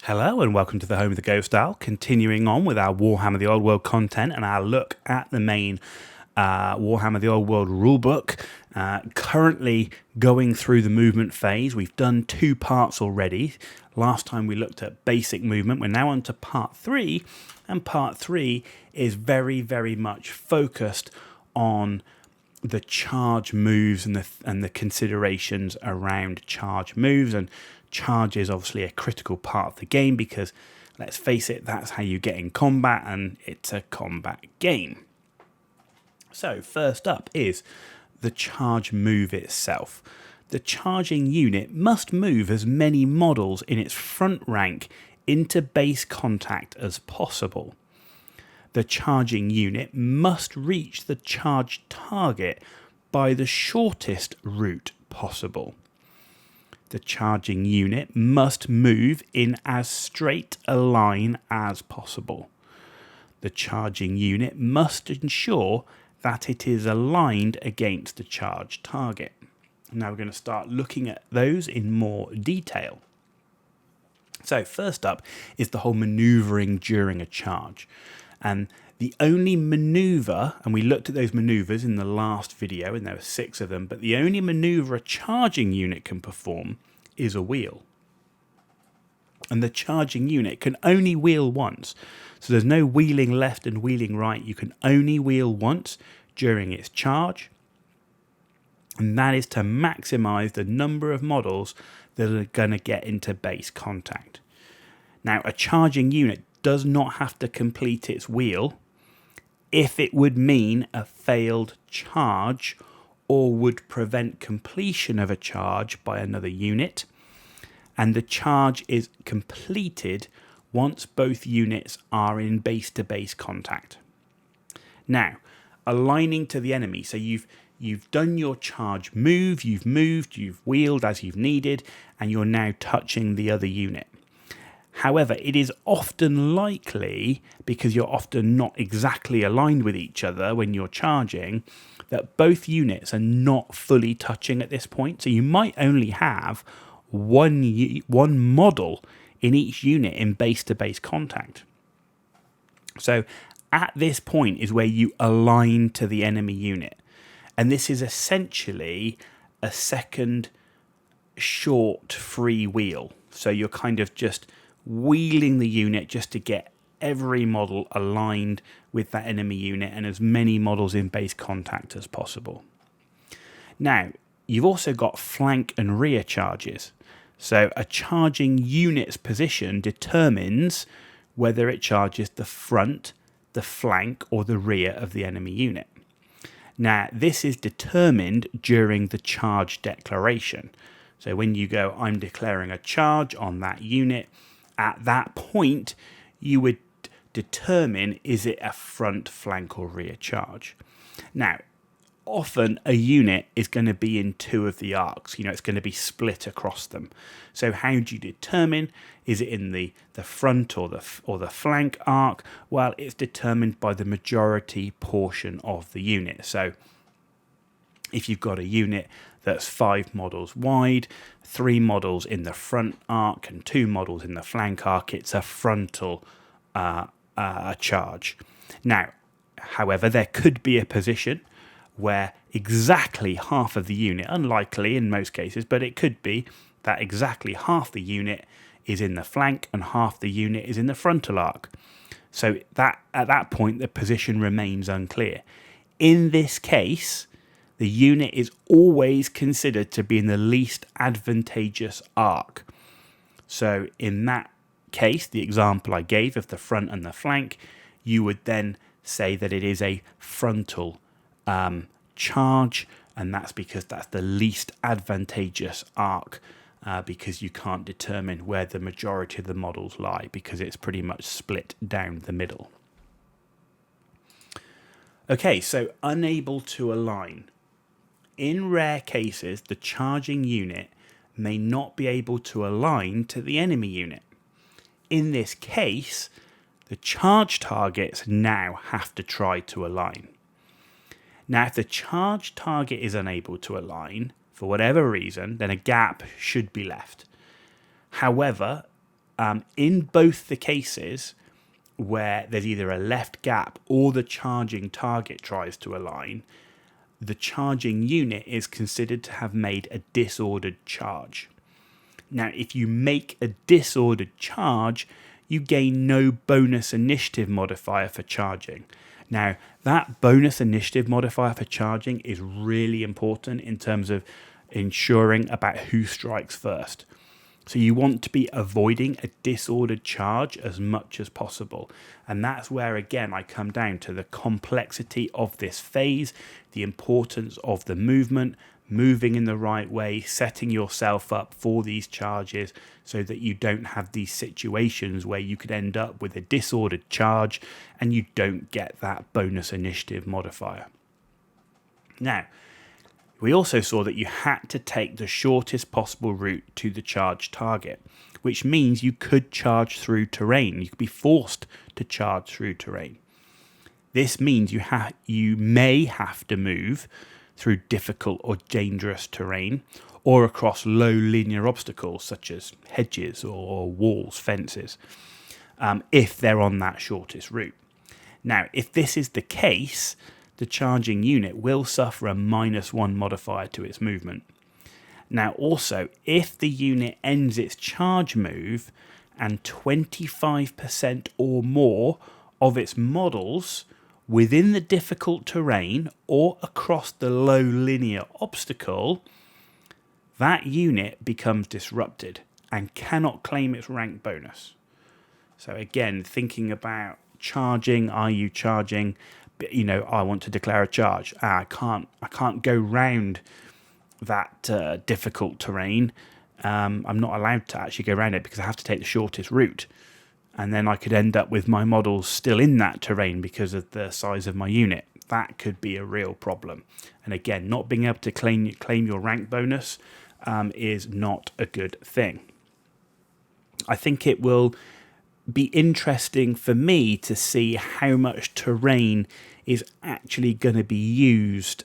Hello and welcome to the Home of the Ghost Owl, continuing on with our Warhammer The Old World content and our look at the main Warhammer The Old World rulebook. Currently going through the movement phase. We've done 2 parts already. Last time we looked at basic movement. We're now on to part 3, and part 3 is very, very much focused on the charge moves and the considerations around charge moves. And charge is obviously a critical part of the game because, let's face it, that's how you get in combat, and it's a combat game. So first up is the charge move itself. The charging unit must move as many models in its front rank into base contact as possible. The charging unit must reach the charged target by the shortest route possible. The charging unit must move in as straight a line as possible. The charging unit must ensure that it is aligned against the charged target. Now we're going to start looking at those in more detail. So first up is the whole manoeuvring during a charge. And the only manoeuvre, and we looked at those manoeuvres in the last video, and there were 6 of them, but the only manoeuvre a charging unit can perform is a wheel. And the charging unit can only wheel once. So there's no wheeling left and wheeling right. You can only wheel once during its charge. And that is to maximize the number of models that are going to get into base contact. Now, a charging unit does not have to complete its wheel if it would mean a failed charge or would prevent completion of a charge by another unit. And the charge is completed once both units are in base-to-base contact. Now, aligning to the enemy. So you've done your charge move, you've moved, you've wheeled as you've needed, and you're now touching the other unit. However, it is often likely, because you're often not exactly aligned with each other when you're charging, that both units are not fully touching at this point. So you might only have one model in each unit in base-to-base contact. So at this point is where you align to the enemy unit. And this is essentially a second short free wheel. So you're kind of just wheeling the unit just to get every model aligned with that enemy unit and as many models in base contact as possible. Now, you've also got flank and rear charges. So a charging unit's position determines whether it charges the front, the flank, or the rear of the enemy unit. Now, this is determined during the charge declaration. So when you go, I'm declaring a charge on that unit, at that point, you would determine, is it a front, flank, or rear charge? Now, often a unit is going to be in 2 of the arcs. It's going to be split across them. So how do you determine, is it in the front or the flank arc? Well, it's determined by the majority portion of the unit. So if you've got a unit that's 5 models wide, 3 models in the front arc and 2 models in the flank arc, it's a frontal charge. Now, however, there could be a position where exactly half of the unit, unlikely in most cases, but it could be that exactly half the unit is in the flank and half the unit is in the frontal arc. So that at that point, the position remains unclear. In this case, the unit is always considered to be in the least advantageous arc. So in that case, the example I gave of the front and the flank, you would then say that it is a frontal charge, and that's because that's the least advantageous arc, because you can't determine where the majority of the models lie because it's pretty much split down the middle. Okay, so unable to align. In rare cases, the charging unit may not be able to align to the enemy unit. In this case, the charge targets now have to try to align. Now, if the charge target is unable to align for whatever reason, then a gap should be left. However, In both the cases where there's either a left gap or the charging target tries to align, the charging unit is considered to have made a disordered charge. Now, if you make a disordered charge, you gain no bonus initiative modifier for charging. Now, that bonus initiative modifier for charging is really important in terms of ensuring about who strikes first. So you want to be avoiding a disordered charge as much as possible. And that's where, again, I come down to the complexity of this phase, the importance of the movement, moving in the right way, setting yourself up for these charges so that you don't have these situations where you could end up with a disordered charge and you don't get that bonus initiative modifier. Now, we also saw that you had to take the shortest possible route to the charge target, which means you could charge through terrain. You could be forced to charge through terrain. This means you may have to move through difficult or dangerous terrain or across low linear obstacles such as hedges or walls, fences, if they're on that shortest route. Now, if this is the case, the charging unit will suffer a -1 modifier to its movement. Now, also, if the unit ends its charge move and 25% or more of its models within the difficult terrain or across the low linear obstacle, that unit becomes disrupted and cannot claim its rank bonus. So again, thinking about charging, are you charging? I want to declare a charge. I can't go round that difficult terrain. I'm not allowed to actually go around it because I have to take the shortest route. And then I could end up with my models still in that terrain because of the size of my unit. That could be a real problem. And again, not being able to claim your rank bonus is not a good thing. I think it will be interesting for me to see how much terrain is actually going to be used.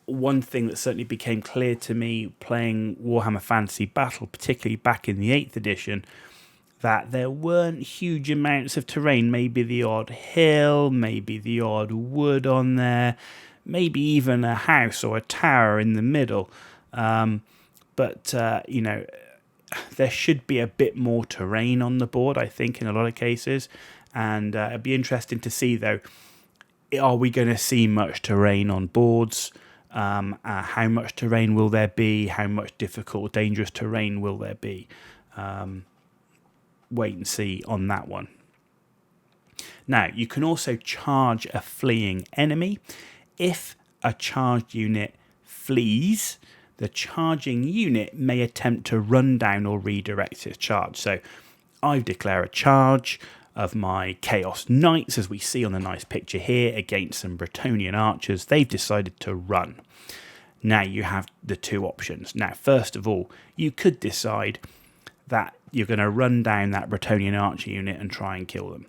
One thing that certainly became clear to me playing Warhammer Fantasy Battle, particularly back in the 8th edition, that there weren't huge amounts of terrain, maybe the odd hill, maybe the odd wood on there, maybe even a house or a tower in the middle. But there should be a bit more terrain on the board, I think, in a lot of cases. And it'd be interesting to see, though, are we going to see much terrain on boards? How much terrain will there be? How much difficult, dangerous terrain will there be? Wait and see on that one. Now, you can also charge a fleeing enemy. If a charged unit flees, the charging unit may attempt to run down or redirect its charge. So I declare a charge of my Chaos Knights, as we see on the nice picture here, against some Bretonnian archers. They've decided to run. Now you have the two options. Now, first of all, you could decide that you're going to run down that Bretonnian archer unit and try and kill them.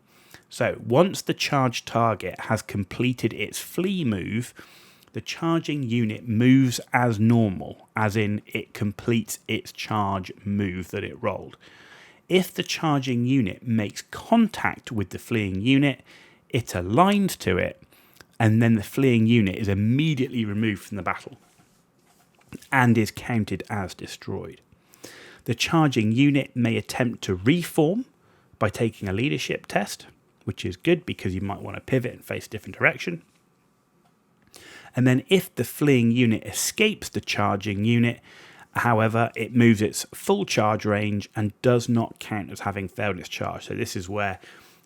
So once the charged target has completed its flee move, the charging unit moves as normal, as in it completes its charge move that it rolled. If the charging unit makes contact with the fleeing unit, it aligns to it, and then the fleeing unit is immediately removed from the battle and is counted as destroyed. The charging unit may attempt to reform by taking a leadership test, which is good because you might want to pivot and face a different direction. And then if the fleeing unit escapes the charging unit, however, it moves its full charge range and does not count as having failed its charge. So this is where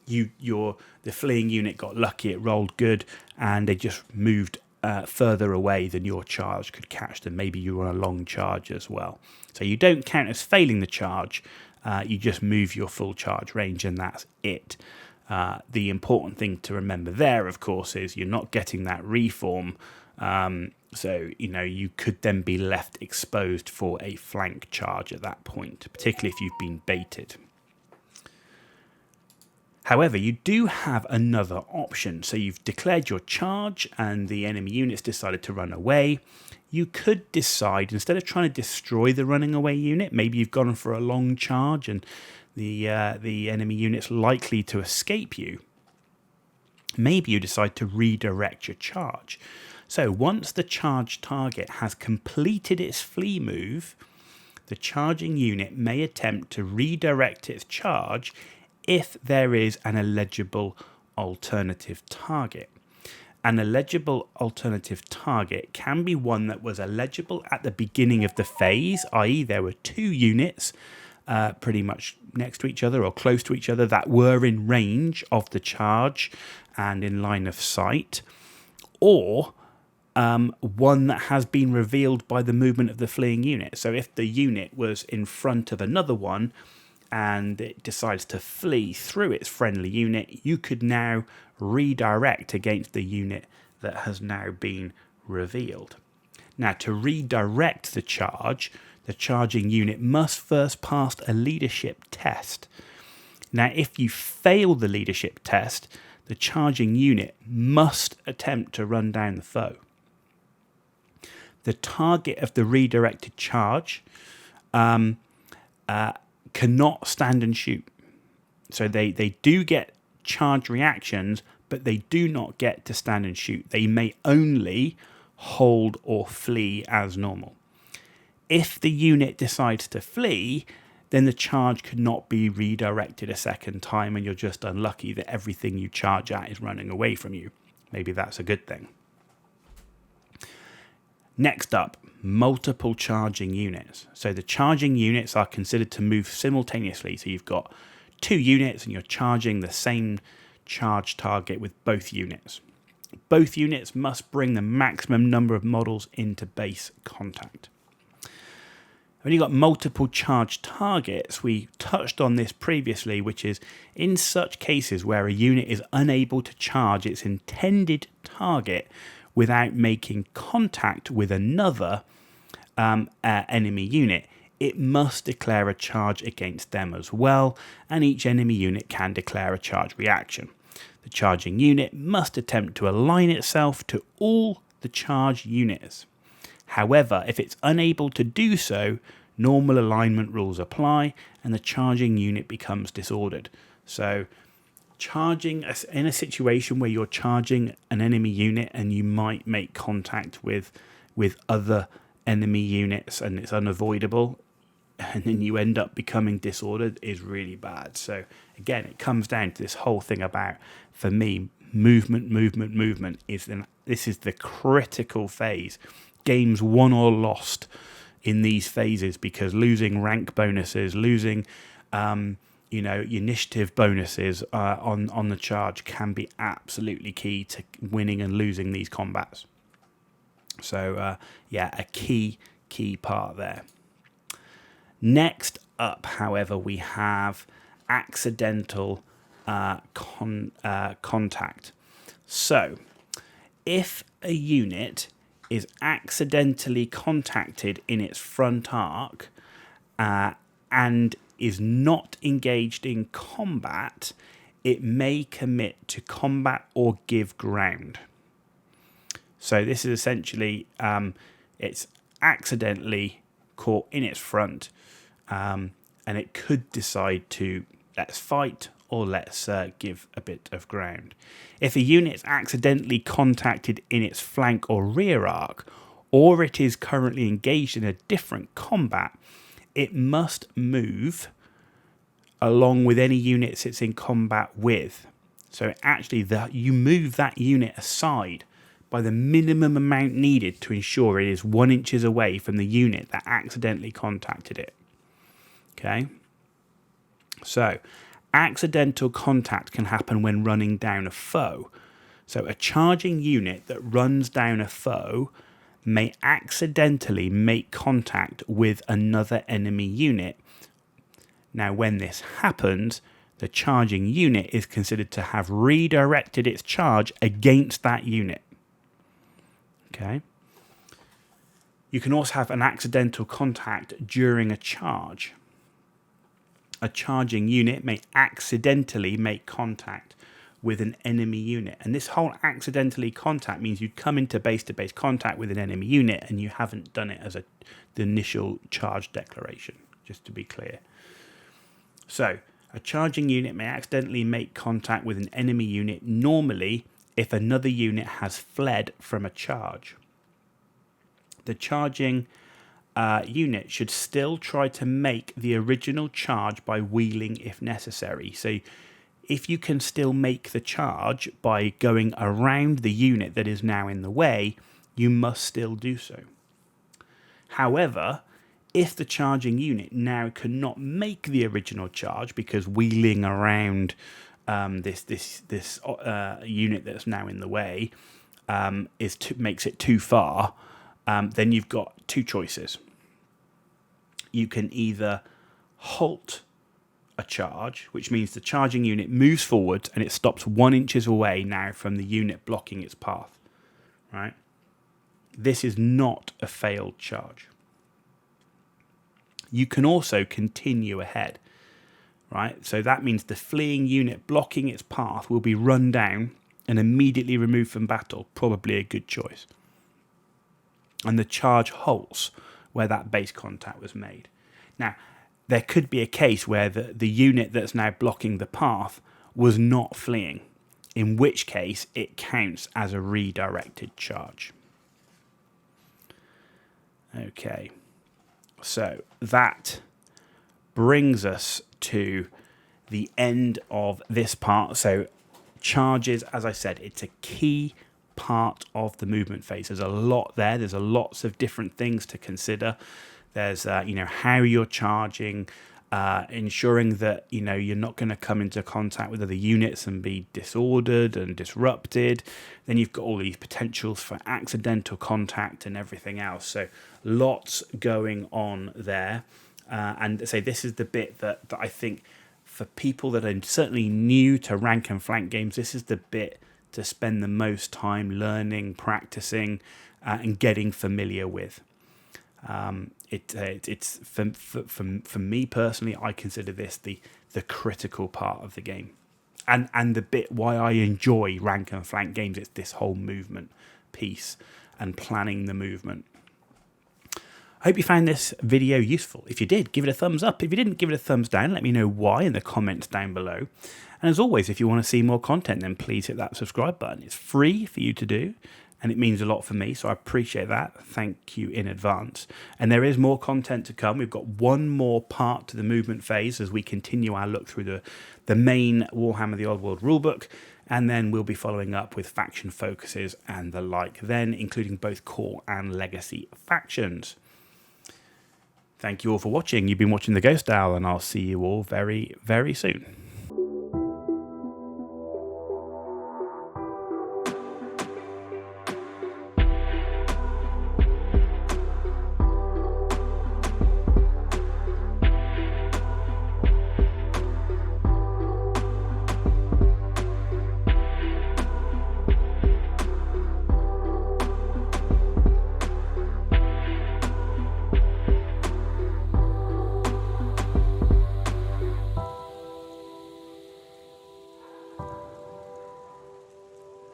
the fleeing unit got lucky, it rolled good, and they just moved further away than your charge could catch them. Maybe you were on a long charge as well. So you don't count as failing the charge, you just move your full charge range, and that's it. The important thing to remember there, of course, is you're not getting that reform. So, you could then be left exposed for a flank charge at that point, particularly if you've been baited. However, you do have another option. So you've declared your charge and the enemy unit's decided to run away. You could decide, instead of trying to destroy the running away unit, maybe you've gone for a long charge and the enemy unit's likely to escape you, maybe you decide to redirect your charge. So once the charge target has completed its flee move, the charging unit may attempt to redirect its charge if there is an eligible alternative target. An eligible alternative target can be one that was eligible at the beginning of the phase, i.e. there were two units pretty much next to each other or close to each other that were in range of the charge and in line of sight, or one that has been revealed by the movement of the fleeing unit. So if the unit was in front of another one and it decides to flee through its friendly unit, you could now redirect against the unit that has now been revealed. Now, to redirect the charging unit must first pass a leadership test. Now, if you fail the leadership test, the charging unit must attempt to run down the foe. The target of the redirected charge cannot stand and shoot. So they do get charge reactions, but they do not get to stand and shoot. They may only hold or flee as normal. If the unit decides to flee, then the charge could not be redirected a second time, and you're just unlucky that everything you charge at is running away from you. Maybe that's a good thing. Next up, multiple charging units. So the charging units are considered to move simultaneously. So you've got two units and you're charging the same charge target with both units. Both units must bring the maximum number of models into base contact. When you've got multiple charge targets, we touched on this previously, which is in such cases where a unit is unable to charge its intended target without making contact with another enemy unit, it must declare a charge against them as well, and each enemy unit can declare a charge reaction. The charging unit must attempt to align itself to all the charge units. However, if it's unable to do so, normal alignment rules apply and the charging unit becomes disordered. So charging in a situation where you're charging an enemy unit and you might make contact with other enemy units and it's unavoidable, and then you end up becoming disordered, is really bad. So again, it comes down to this whole thing about, for me, movement this is the critical phase. Games won or lost in these phases because losing rank bonuses, losing initiative bonuses on the charge can be absolutely key to winning and losing these combats. So a key part there. Next up, however, we have accidental contact. So if a unit is accidentally contacted in its front arc and is not engaged in combat, it may commit to combat or give ground. So this is essentially it's accidentally caught in its front, and it could decide to let's fight or let's give a bit of ground. If a unit is accidentally contacted in its flank or rear arc, or it is currently engaged in a different combat, it must move along with any units it's in combat with. So actually, you move that unit aside by the minimum amount needed to ensure it is 1 inch away from the unit that accidentally contacted it. Okay? So accidental contact can happen when running down a foe. So a charging unit that runs down a foe may accidentally make contact with another enemy unit. Now, when this happens, the charging unit is considered to have redirected its charge against that unit. Okay. You can also have an accidental contact during a charge. A charging unit may accidentally make contact with an enemy unit. And this whole accidentally contact means you'd come into base-to-base contact with an enemy unit and you haven't done it as the initial charge declaration, just to be clear. So, a charging unit may accidentally make contact with an enemy unit normally if another unit has fled from a charge. The charging unit should still try to make the original charge by wheeling if necessary. So, if you can still make the charge by going around the unit that is now in the way, you must still do so. However, if the charging unit now cannot make the original charge because wheeling around this unit that's now in the way makes it too far, then you've got two choices. You can either halt a charge, which means the charging unit moves forward and it stops 1 inch away now from the unit blocking its path. Right? This is not a failed charge. You can also continue ahead. Right? So that means the fleeing unit blocking its path will be run down and immediately removed from battle. Probably a good choice. And the charge halts where that base contact was made. Now, there could be a case where the unit that's now blocking the path was not fleeing, in which case it counts as a redirected charge. Okay, so that brings us to the end of this part. So charges, as I said, it's a key part of the movement phase. There's a lot there. There's lots of different things to consider. There's how you're charging, ensuring that you're not going to come into contact with other units and be disordered and disrupted. Then you've got all these potentials for accidental contact and everything else. So lots going on there. And say this is the bit that I think for people that are certainly new to rank and flank games, this is the bit to spend the most time learning, practicing, and getting familiar with. It's for me personally, I consider this the critical part of the game, and the bit why I enjoy rank and flank games. It's this whole movement piece and planning the movement. I hope you found this video useful. If you did, give it a thumbs up. If you didn't, give it a thumbs down. Let me know why in the comments down below. And as always, if you want to see more content, then please hit that subscribe button. It's free for you to do, and it means a lot for me, so I appreciate that. Thank you in advance. And there is more content to come. We've got one more part to the movement phase as we continue our look through the main Warhammer The Old World rulebook, and then we'll be following up with faction focuses and the like then, including both core and legacy factions. Thank you all for watching. You've been watching The Ghost Owl, and I'll see you all very, very soon.